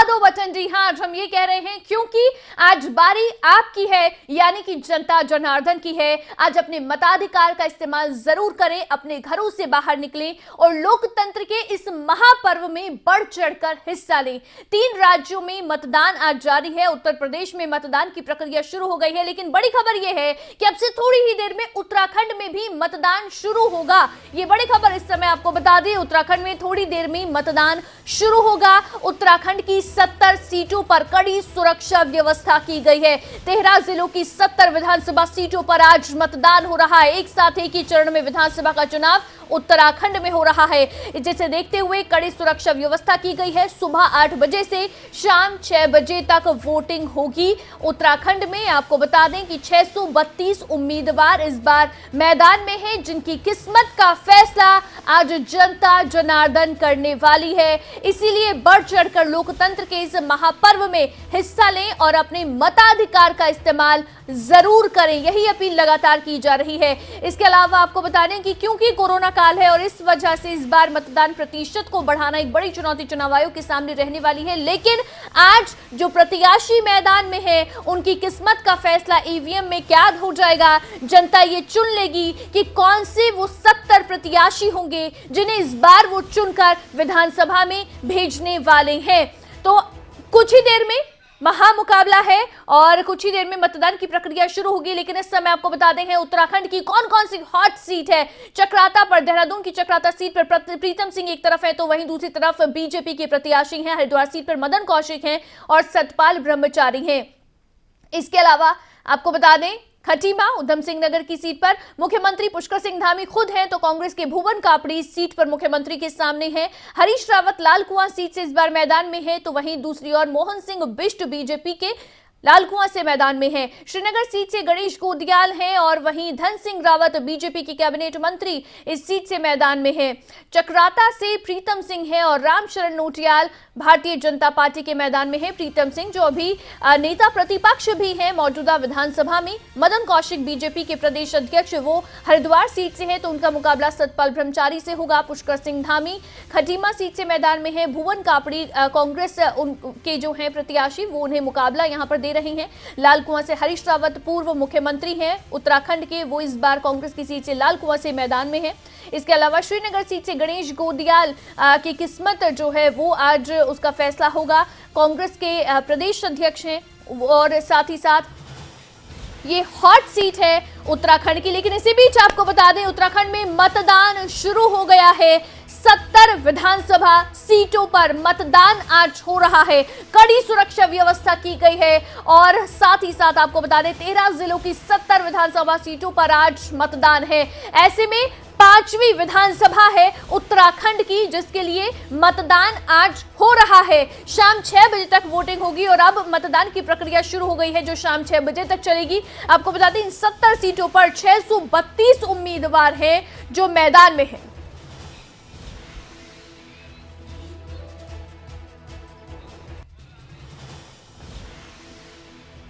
दो बटन। जी हाँ, आज हम ये कह रहे हैं क्योंकि आज बारी आपकी है, यानी कि जनता जनार्दन की है। आज अपने मताधिकार का इस्तेमाल जरूर करें, अपने घरों से बाहर निकलें और लोकतंत्र के इस महापर्व में बढ़ चढ़कर हिस्सा लें। 3 राज्यों में मतदान आज जारी है। उत्तर प्रदेश में मतदान की प्रक्रिया शुरू हो गई है, लेकिन बड़ी खबर यह है कि अब से थोड़ी ही देर में उत्तराखंड में भी मतदान शुरू होगा। ये बड़ी खबर इस समय आपको बता दें, उत्तराखंड में थोड़ी देर में मतदान शुरू होगा। उत्तराखंड की 70 सीटों पर कड़ी सुरक्षा व्यवस्था की गई है। 13 जिलों की 70 विधानसभा सीटों पर आज मतदान हो रहा है। एक साथ एक ही चरण में विधानसभा का चुनाव उत्तराखंड में हो रहा है, जिसे देखते हुए कड़ी सुरक्षा व्यवस्था की गई है। सुबह 8 बजे से शाम 6 बजे तक वोटिंग होगी। उत्तराखंड में आपको बता दें कि 632 उम्मीदवार इस बार मैदान में हैं, जिनकी किस्मत का फैसला आज जनता जनार्दन करने वाली है। इसीलिए बढ़ चढ़कर लोकतंत्र के इस महापर्व में हिस्सा लें और अपने मताधिकार का इस्तेमाल जरूर करें, यही अपील लगातार की जा रही है। इसके अलावा आपको बता दें कि क्योंकि कोरोना काल है और इस वजह से इस बार मतदान प्रतिशत को बढ़ाना एक बड़ी चुनौती चुनाव आयोग के सामने रहने वाली है, लेकिन आज जो प्रत्याशी मैदान में है उनकी किस्मत का फैसला ईवीएम में कैद हो जाएगा। जनता ये चुन लेगी कि कौन से वो 70 प्रत्याशी होंगे जिन्हें इस बार वो चुनकर विधानसभा में भेजने वाले हैं। तो कुछ ही देर में महामुकाबला है और कुछ ही देर में मतदान की प्रक्रिया शुरू होगी, लेकिन इस समय आपको बता दें उत्तराखंड की कौन कौन सी हॉट सीट है। चक्राता पर, देहरादून की चक्राता सीट पर प्रीतम सिंह एक तरफ है, तो वहीं दूसरी तरफ बीजेपी के प्रत्याशी हैं। हरिद्वार सीट पर मदन कौशिक हैं और सतपाल ब्रह्मचारी हैं। इसके अलावा आपको बता दें खटीमा उधम सिंह नगर की सीट पर मुख्यमंत्री पुष्कर सिंह धामी खुद हैं, तो कांग्रेस के भुवन कापड़ी इस सीट पर मुख्यमंत्री के सामने हैं। हरीश रावत लाल कुआं सीट से इस बार मैदान में है, तो वहीं दूसरी ओर मोहन सिंह बिष्ट बीजेपी के लाल कुआं से मैदान में है। श्रीनगर सीट से गणेश गोदियाल हैं और वहीं धन सिंह रावत बीजेपी के कैबिनेट मंत्री इस सीट से मैदान में है। चक्राता से प्रीतम सिंह है और रामशरण नोटियाल भारतीय जनता पार्टी के मैदान में है। प्रीतम सिंह जो अभी नेता प्रतिपक्ष भी हैं मौजूदा विधानसभा में। मदन कौशिक बीजेपी के प्रदेश अध्यक्ष, वो हरिद्वार सीट से है, तो उनका मुकाबला सतपाल ब्रह्मचारी से होगा। पुष्कर सिंह धामी खटीमा सीट से मैदान में है। भुवन कापड़ी कांग्रेस उनके जो है प्रत्याशी, वो उन्हें मुकाबला यहां पर दे रहे हैं। लाल कुआं से हरीश रावत पूर्व मुख्यमंत्री हैं उत्तराखंड के, वो इस बार कांग्रेस की सीट से लाल कुआं से मैदान में है। इसके अलावा श्रीनगर सीट से गणेश गोदियाल की किस्मत जो है वो आज उसका फैसला होगा। कांग्रेस के प्रदेश अध्यक्ष हैं और साथ ही साथ ये हॉट सीट है उत्तराखंड की। लेकिन इसी बीच आपको बता दें उत्तराखंड में मतदान शुरू हो गया है। 70 विधानसभा सीटों पर मतदान आज हो रहा है। कड़ी सुरक्षा व्यवस्था की गई है और साथ ही साथ आपको बता दें 13 जिलों की 70 विधानसभा सीटों पर आज मतदान है। ऐसे में 5वीं विधानसभा है उत्तराखंड की, जिसके लिए मतदान आज हो रहा है। शाम 6 बजे तक वोटिंग होगी और अब मतदान की प्रक्रिया शुरू हो गई है, जो शाम 6 बजे तक चलेगी। आपको बता दें इन 70 सीटों पर 632 उम्मीदवार हैं जो मैदान में हैं।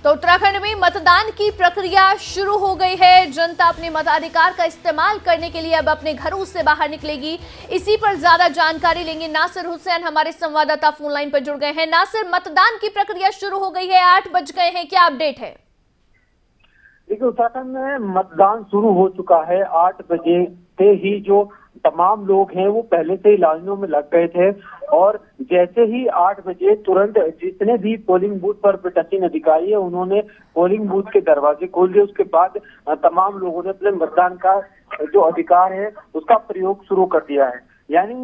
तो उत्तराखंड में मतदान की प्रक्रिया शुरू हो गई है। जनता अपने मताधिकार का इस्तेमाल करने के लिए अब अपने घरों से बाहर निकलेगी। इसी पर ज्यादा जानकारी लेंगे। नासिर हुसैन हमारे संवाददाता फोन लाइन पर जुड़ गए हैं। नासिर, मतदान की प्रक्रिया शुरू हो गई है, 8 बज गए हैं, क्या अपडेट है? देखिए, उत्तराखंड में मतदान शुरू हो चुका है। 8 बजे से ही जो तमाम लोग हैं वो पहले से ही लाइनों में लग गए थे और जैसे ही 8 बजे तुरंत जितने भी पोलिंग बूथ पर पीठासीन अधिकारी है उन्होंने पोलिंग बूथ के दरवाजे खोल दिए। उसके बाद तमाम लोगों ने अपने मतदान का जो अधिकार है उसका प्रयोग शुरू कर दिया है। यानी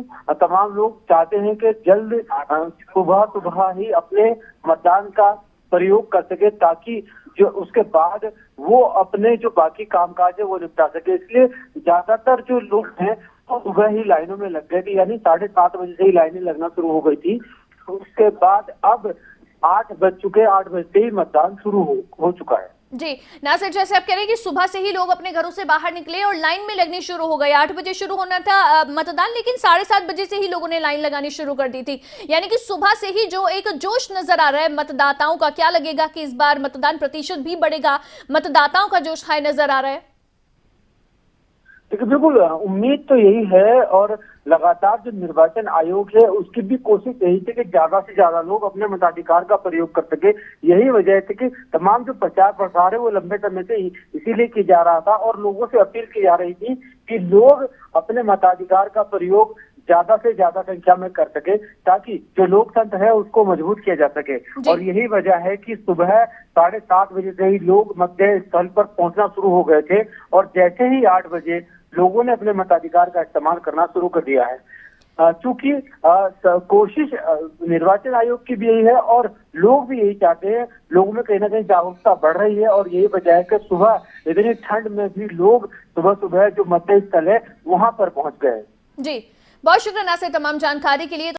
तमाम लोग चाहते हैं कि जल्द सुबह सुबह ही अपने मतदान का प्रयोग कर सके, ताकि जो उसके बाद वो अपने जो बाकी कामकाज है वो निपटा सके। इसलिए ज्यादातर जो लोग हैं तो सुबह ही लाइनों में लग गए थे, यानी 7:30 बजे से ही लाइनें लगना शुरू हो गई थी। उसके बाद अब 8 बज चुके, 8 बजते ही मतदान शुरू हो चुका है। जी नासिर, जैसे आप कह रहे हैं कि सुबह से ही लोग अपने घरों से बाहर निकले और लाइन में लगनी शुरू हो गए। 8 बजे शुरू होना था मतदान, लेकिन 7:30 बजे से ही लोगों ने लाइन लगानी शुरू कर दी थी। यानी कि सुबह से ही जो एक जोश नजर आ रहा है मतदाताओं का। क्या लगेगा कि इस बार मतदान प्रतिशत भी बढ़ेगा? मतदाताओं का जोश हाई नजर आ रहा है। देखिए, बिल्कुल उम्मीद तो यही है और लगातार जो निर्वाचन आयोग है उसकी भी कोशिश यही थी कि ज्यादा से ज्यादा लोग अपने मताधिकार का प्रयोग कर सके। यही वजह थी कि तमाम जो प्रचार प्रसार है वो लंबे समय से इसीलिए किया जा रहा था और लोगों से अपील की जा रही थी कि लोग अपने मताधिकार का प्रयोग ज्यादा से ज्यादा संख्या में कर सके ताकि जो लोकतंत्र है उसको मजबूत किया जा सके। और यही वजह है कि सुबह 7:30 बजे से ही लोग मतदेय स्थल पर पहुंचना शुरू हो गए थे और जैसे ही 8 बजे लोगों ने अपने मताधिकार का इस्तेमाल करना शुरू कर दिया है। चूंकि कोशिश निर्वाचन आयोग की भी यही है और लोग भी यही चाहते हैं, लोगों में कहीं ना कहीं जागरूकता बढ़ रही है और यही वजह है कि सुबह इतनी ठंड में भी लोग सुबह सुबह जो मतदेय स्थल है वहां पर पहुंच गए। जी, बहुत शुक्रिया नासिर तमाम जानकारी के लिए।